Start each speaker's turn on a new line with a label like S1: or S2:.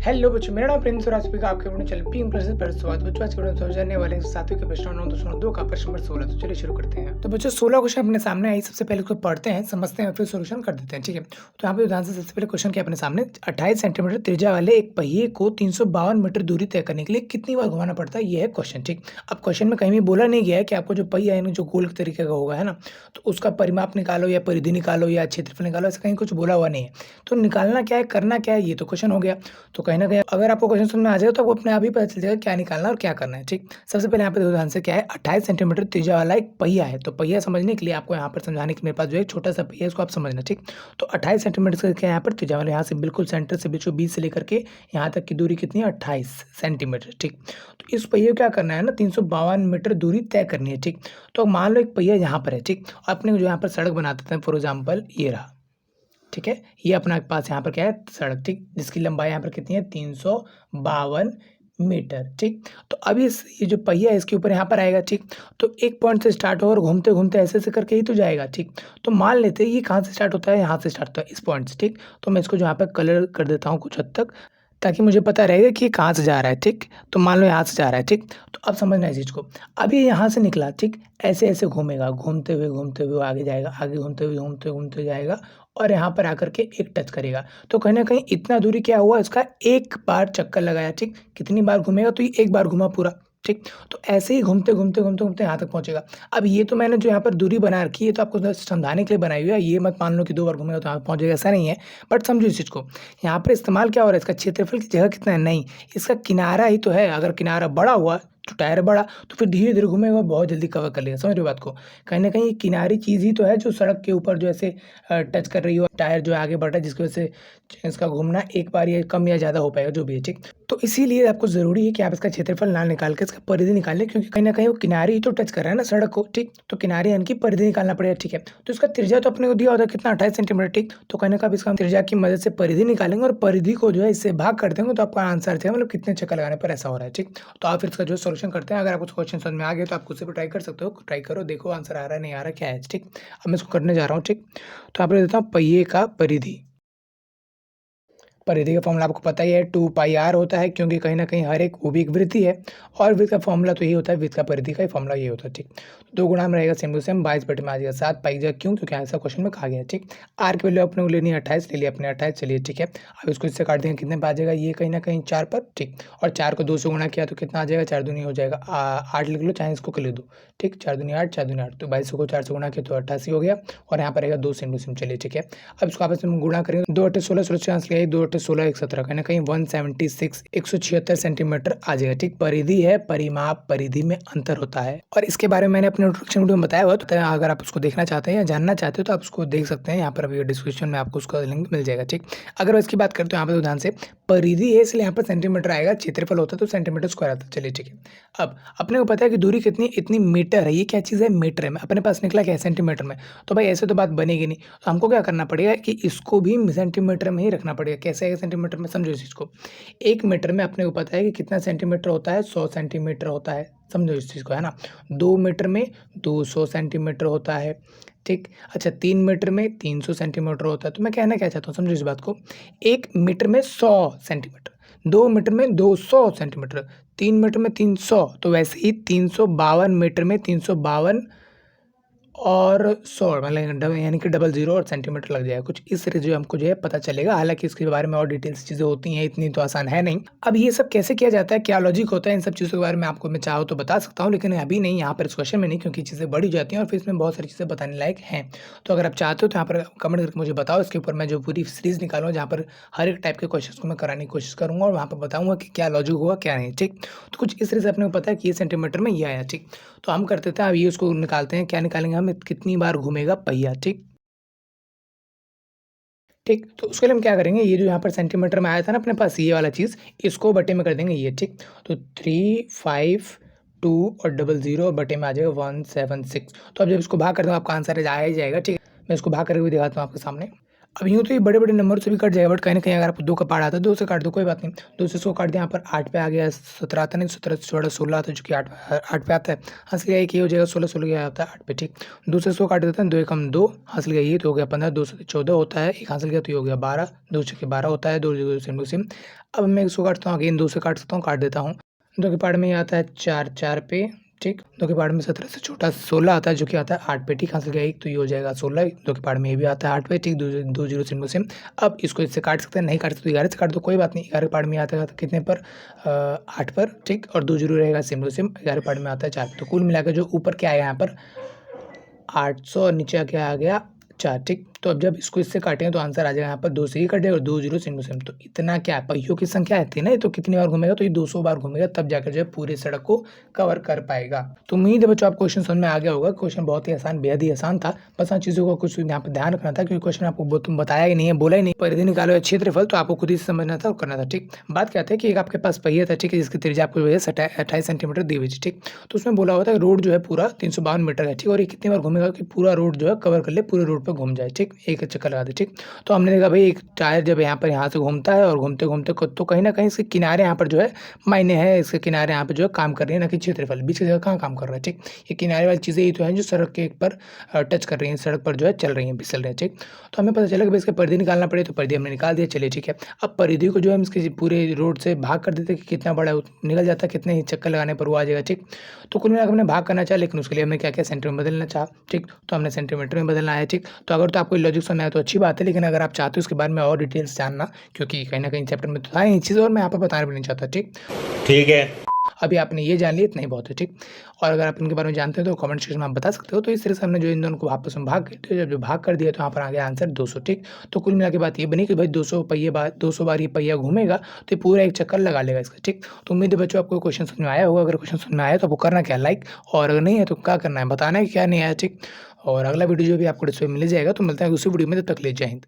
S1: Hello बच्चों, मेरा नाम प्रिंस और आज का आपके अपने चैनल पी क्लासेस पर स्वागत। बच्चों आज के वीडियो में समझाने वाले हैं सातवीं के प्रश्न 9.2 का प्रश्न नंबर 16। तो चलिए शुरू करते हैं। तो बच्चों 16 क्वेश्चन अपने सामने आई, सबसे पहले उसको पढ़ते हैं, समझते हैं, फिर सॉल्यूशन कर देते हैं। ठीक है, तो यहाँ पे ध्यान से सबसे पहले क्वेश्चन क्या अपने सामने 28 सेंटीमीटर त्रिज्या वाले एक पहिए को 352 मीटर दूरी तय करने के लिए कितनी बार घुमाना पड़ता है, ये है क्वेश्चन। ठीक, अब क्वेश्चन में कहीं भी बोला नहीं गया है कि आपको जो पहिया है जो गोल तरीके का होगा है ना, तो उसका परिमाप निकालो या परिधि निकालो या क्षेत्रफल निकालो, ऐसा कहीं कुछ बोला हुआ नहीं है। तो निकालना क्या है, करना क्या है, ये तो क्वेश्चन हो गया। तो कहीं ना कहीं अगर आपको क्वेश्चन समझ में आ जाएगा तो आपको अपने आप ही पता चल जाएगा क्या निकालना और क्या करना है। ठीक, सबसे पहले यहाँ पे देखो ध्यान से क्या है, 28 सेंटीमीटर त्रिज्या वाला एक पहिया है। तो पहिया समझने के लिए आपको यहाँ पर समझाने के मेरे पास जो है छोटा सा पहिया है, इसको आप समझना। ठीक, तो 28 सेंटीमीटर का क्या है यहाँ पर त्रिज्या वाला, यहाँ से बिल्कुल सेंटर से बीचों बीच से लेकर के यहाँ तक की दूरी कितनी है, 28 सेंटीमीटर। ठीक, तो इस पहिए को क्या करना है ना, 352 मीटर दूरी तय करनी है। ठीक, तो मान लो एक पहिया यहाँ पर है। ठीक, अपने को जो यहाँ पर सड़क बना देते हैं, फॉर एग्जाम्पल ये रहा। ठीक है, ये अपना पास यहाँ पर क्या है, सड़क। ठीक, जिसकी लंबाई यहाँ पर कितनी है, 352 मीटर। ठीक, तो अभी ये जो पहिया है इसके ऊपर यहाँ पर आएगा। ठीक, तो एक पॉइंट से स्टार्ट होगा और घूमते घूमते ऐसे ऐसे करके ही तो जाएगा। ठीक, तो मान लेते हैं ये कहाँ से स्टार्ट होता है, यहाँ से स्टार्ट होता है, इस पॉइंट से। ठीक, तो मैं इसको जो यहाँ पर कलर कर देता हूँ कुछ हद तक, ताकि मुझे पता रहेगा कि ये कहाँ से जा रहा है। ठीक, तो मान लो यहाँ से जा रहा है। ठीक, तो अब समझना इस चीज़ को, अब ये यहाँ से निकला। ठीक, ऐसे ऐसे घूमेगा, घूमते हुए आगे जाएगा, आगे घूमते घूमते जाएगा और यहाँ पर आकर के एक टच करेगा। तो कहीं ना कहीं इतना दूरी क्या हुआ इसका, एक बार चक्कर लगाया। ठीक, कितनी बार घूमेगा, तो ये एक बार घुमा पूरा। ठीक, तो ऐसे ही घूमते घूमते घूमते घूमते यहाँ तक पहुँचेगा। अब ये तो मैंने जो यहाँ पर दूरी बना रखी है तो आपको बस समझाने के लिए बनाई हुई है, ये मत मान लो कि 2 बार घूमेगा तो यहाँ पहुँचेगा, ऐसा नहीं है। बट समझो इस चीज़ को, यहाँ पर इस्तेमाल क्या हो रहा है, इसका क्षेत्रफल की जगह कितना है, नहीं, इसका किनारा ही तो है। अगर किनारा बड़ा हुआ तो टायर बड़ा, तो फिर धीरे धीरे घूमेगा, बहुत जल्दी कवर कर लेगा। समझ रहे हो बात को, कहीं ना कहीं किनारी चीज़ ही तो है जो सड़क के ऊपर जो ऐसे टच कर रही हो, टायर जो आगे बढ़ रहा है, जिसकी वजह से इसका घूमना एक बार या कम या ज़्यादा हो पाएगा, जो भी है। ठीक, तो इसीलिए आपको ज़रूरी है कि आप इसका क्षेत्रफल ना निकाल के इसका परिधि निकालें, क्योंकि कहीं ना कहीं वो किनारी ही तो टच कर रहा है ना सड़क को। ठीक, तो किनारे यानी कि परिधि निकालना पड़ेगा। ठीक है, तो इसका त्रिज्या तो अपने को दिया होता है कितना, 28 सेंटीमीटर। ठीक, तो कहीं ना कहीं इसका त्रिज्या की मदद से परिधि निकालेंगे और परिधि को जो है इससे भाग कर देंगे, तो आपका आंसर थे मतलब कितने चक्कर लगाने पर ऐसा हो रहा है। ठीक, तो आप फिर इसका जो सोल्यूशन करते हैं, अगर आपको क्वेश्चन समझ में आ गया तो आप खुद से भी ट्राई कर सकते हो। ट्राई करो, देखो आंसर आ रहा है नहीं आ रहा क्या है। ठीक, अब मैं इसको करने जा रहा हूँ। ठीक, तो आप देता हूँ पहिए का परिधि। परिधि का फॉर्मूला आपको पता ही है, 2 पाई आर होता है, क्योंकि कहीं ना कहीं हर एक वो भी एक वृत्ति है और वृत्त का फॉर्मूला तो यही होता है, वृत्त का परिधि का ही फॉर्मूला ये होता है। ठीक, 2 गुणा में रहेगा सेम टू सेम, 22 बटे में आ जाएगा 7 पाई जाएगा, क्यों, क्योंकि ऐसा क्वेश्चन में कहा गया है। ठीक, आर की वैल्यू अपने को लेनी है 28, ले लिया अपने 28। चलिए ठीक है, अब इसको इससे काट देंगे, कितने पर आ जाएगा, ये कहीं ना कहीं 4 पर। ठीक, और 4 को 2 से गुणा किया तो कितना आ जाएगा, 4 दूनी हो जाएगा 8 लिख लो, चाहे इसको लिख दो। ठीक, 4 दूनी 8, 4 दूनी 8, तो 22 को 4 से गुणा किया तो 88 हो गया, और यहाँ पर रहेगा 2 सेम टू सेम। चलिए ठीक है, अब इसको आपस में गुणा करेंगे, 2 8 16, 16 चांस लिया, 2 8 16 1 17, कहीं ना कहीं 176 176 सेंटीमीटर आ जाएगा। ठीक, परिधि है, परिमाप परिधि में अंतर होता है, और इसके बारे में मैंने अपने इंट्रोडक्शन वीडियो में बताया हुआ, तो अगर आप उसको देखना चाहते हैं या जानना चाहते हो तो आप उसको देख सकते हैं, यहाँ पर अभी डिस्क्रिप्शन में आपको उसका लिंक मिल जाएगा। ठीक, अगर इसकी बात करते हो यहाँ पर तो ध्यान से, परिधि है इसलिए यहाँ पर सेंटीमीटर आएगा, क्षेत्रफल होता है तो सेंटीमीटर स्क्वायर आता है। चलिए ठीक है, अब अपने को पता है कि दूरी कितनी, इतनी मीटर है, ये क्या चीज़ है, मीटर है, अपने पास निकला क्या है, सेंटीमीटर में। तो भाई ऐसे तो बात बनेगी नहीं, तो हमको क्या करना पड़ेगा कि इसको भी सेंटीमीटर में ही रखना पड़ेगा। कैसे है सेंटीमीटर में, समझो इस चीज़ को, 1 मीटर में अपने को पता है कि कितना सेंटीमीटर होता है, 100 सेंटीमीटर होता है। समझो इस चीज़ को, है ना। 2 मीटर में 200 सेंटीमीटर होता है। ठीक, अच्छा 3 मीटर में 300 सेंटीमीटर होता है। तो मैं कहना क्या चाहता हूँ, समझो इस बात को, 1 मीटर में 100 सेंटीमीटर, 2 मीटर में 200 सेंटीमीटर, 3 मीटर में 300, तो वैसे ही 352 मीटर में 352 और 100 मतलब यानी कि डबल जीरो और सेंटीमीटर लग जाएगा, कुछ इस तरह जो हमको जो है पता चलेगा। हालांकि इसके बारे में और डिटेल्स चीज़ें होती हैं, इतनी तो आसान है नहीं। अब ये सब कैसे किया जाता है, क्या लॉजिक होता है, इन सब चीज़ों के बारे में आपको मैं चाहो तो बता सकता हूँ, लेकिन अभी नहीं, यहाँ पर इस क्वेश्चन में नहीं, क्योंकि चीज़ें बढ़ जाती हैं और फिर इसमें बहुत सारी चीज़ें बताने लायक हैं। तो अगर आप चाहते हो तो यहाँ पर कमेंट करके मुझे बताओ, इसके ऊपर मैं जो पूरी सीरीज़ निकालूँ जहाँ पर हर एक टाइप के क्वेश्चन को मैं कराने की कोशिश करूँगा और वहाँ पर बताऊँगा कि क्या लॉजिक होगा क्या नहीं। ठीक, तो कुछ इस तरह से अपने को पता है कि ये सेंटीमीटर में ये आया। ठीक, तो हम करते थे, अब ये उसको निकालते हैं, क्या निकालेंगे हम, कितनी बार घूमेगा पहिया। ठीक, ठीक, तो उसके लिए हम क्या करेंगे, ये जो यहाँ पर सेंटीमीटर में आया था ना अपने पास ये वाला चीज़, इसको बटे में कर देंगे ये। ठीक, तो 352 और डबल जीरो बटे में आ जाएगा 176। तो अब जब इसको भाग कर दूँ आपका आंसर आ ही जाएगा। ठीक है, मैं इसको भाग करके भी दिखाता हूँ आपके सामने। अब यूँ तो ये बड़े-बड़े नंबर से भी कट जाएगा, बट कहीं न कहीं अगर आपको 2 का पहाड़ा आता है, 2 से काट दो, कोई बात नहीं। 2 से 100 काट दिया, यहाँ पर 8 पे आ गया, 17 आता नहीं, 17 से छोड़ा 16 आता है, जो कि 8 पे आता है। हासिल किया एक ये हो जाएगा, 16 16 क्या आता है 8 पे, ठीक। 2 से 100 काट देते हैं, 2 एकम 2, हासिल किया ये तो हो गया 15, 2 से 14 होता है, 1 हासिल किया तो ये हो गया 12, 2 छक्के 12 होता है, 2 सेम टू सेम। अब मैं 100 काटता हूँ, अगेन 2 से काट सकता हूँ, काट देता हूँ। 2 के पहाड़ में ये आता है 4 4 पे, ठीक। 2 के पहाड़ में 17 से छोटा 16 आता है, जो कि आता है 8 पे, ठीक। हासिल किया 1 तो ये हो जाएगा 16, 2 के पहाड़ में ये भी आता है 8 पे, ठीक। 2 जीरो सेम टू सेम। अब इसको इससे काट सकते हैं, नहीं काट सकते तो 11 से काट दो, कोई बात नहीं। 11 के पहाड़ में आता है कितने पर, 8 पर, ठीक। और 2 जीरो रहेगा सेम टू सेम। 11 के पहाड़ में आता है 4 पे, तो कुल मिलाकर जो ऊपर क्या आएगा यहाँ पर 800 और नीचे क्या आ गया 4, ठीक। तो अब जब इसको इससे काटेंगे तो आंसर आ जाएगा यहाँ पर 2 से ही कटेगा और 2 जीरो सेम टू सेम। तो इतना क्या है, पहियों की संख्या आती है ना, ये तो कितनी बार घूमेगा, तो ये 200 बार घूमेगा, तब जाकर जो है पूरे सड़क को कवर कर पाएगा। तो उम्मीद है बच्चों आप क्वेश्चन समझ में आ गया होगा। क्वेश्चन बहुत ही आसान, बेहद ही आसान था। बस हाँ चीज़ों को कुछ यहाँ पर ध्यान रखना था, क्योंकि क्वेश्चन आपको तुम बताया ही नहीं है, बोला ही नहीं, परिधि निकालो या क्षेत्रफल, तो आपको खुद ही समझना था और करना था, ठीक। बात क्या था कि एक आपके पास पहिया था, ठीक है, जिसकी त्रिज्या आपको 28 सेंटीमीटर दी हुई थी, ठीक। तो उसमें बोला हुआ था रोड जो है पूरा 352 मीटर है, ठीक। और ये कितनी बार घूमेगा कि पूरा रोड जो है कवर कर ले, पूरे रोड पर घूम जाए, ठीक। एक चक्कर लगा दे, ठीक। तो हमने देखा भाई एक टायर जब यहाँ से घूमता है और घूमते घूमते तो कहीं ना कहीं इसके किनारे यहाँ पर जो है मायने है, इसके किनारे यहाँ पर जो है काम कर रही है, ना कि क्षेत्रफल बीच की जगह कहाँ काम कर रहा है, ठीक। ये किनारे वाली चीज़ें ही तो हैं जो सड़क के एक पर टच कर रही हैं, सड़क पर जो है चल रही हैं, फिसल रही हैं, ठीक। तो हमें पता चला कि भाई इसका परिधि निकालना पड़े, तो परिधि हमने निकाल दिया, चलिए ठीक है। अब परिधि को जो है हम इसके पूरे रोड से भाग कर देते कि कितना बड़ा निकल जाता है, कितने ही चक्कर लगाने पर वो आ जाएगा, ठीक। तो कुल मिलाकर हमने भाग करना चाहा, लेकिन उसके लिए हमने क्या क्या सेंटर में बदलना चाहा, ठीक। तो हमने सेंटीमीटर में बदलना है, ठीक। तो अगर तो आपको लॉजिक समझ आया तो अच्छी बात है, लेकिन अगर आप चाहते हो उसके बारे में और डिटेल्स जानना, क्योंकि कहीं ना कहीं चैप्टर में तो था ये चीज़ और मैं यहाँ पर बताना भी नहीं चाहता, ठीक।
S2: ठीक है।
S1: अभी आपने ये जान लिया, इतना ही बहुत है, ठीक। और अगर आप इनके बारे में जानते हो तो कमेंट सेक्शन में आप बता सकते हो। तो इस तरह से हमने जो इन दोनों को आपस में भाग करते जब जो भाग कर दिया, तो यहाँ पर आ गया आंसर 200, ठीक। तो कुल मिला के बात ये बनी कि भाई 200 बार ये पहिया घूमेगा तो ये पूरा एक चक्कर लगा लेगा इसका, ठीक। तो उम्मीद है बच्चों आपको क्वेश्चन समझ में आया होगा। अगर क्वेश्चन समझ में आया तो आपको करना क्या, लाइक, और अगर नहीं है तो क्या करना है, बताना है कि क्या नहीं आया, ठीक। और अगला वीडियो जो भी आपको डिस्प्ले मिल जाएगा, तो मिलता है उसी वीडियो में, तब तक ले जय हिंद।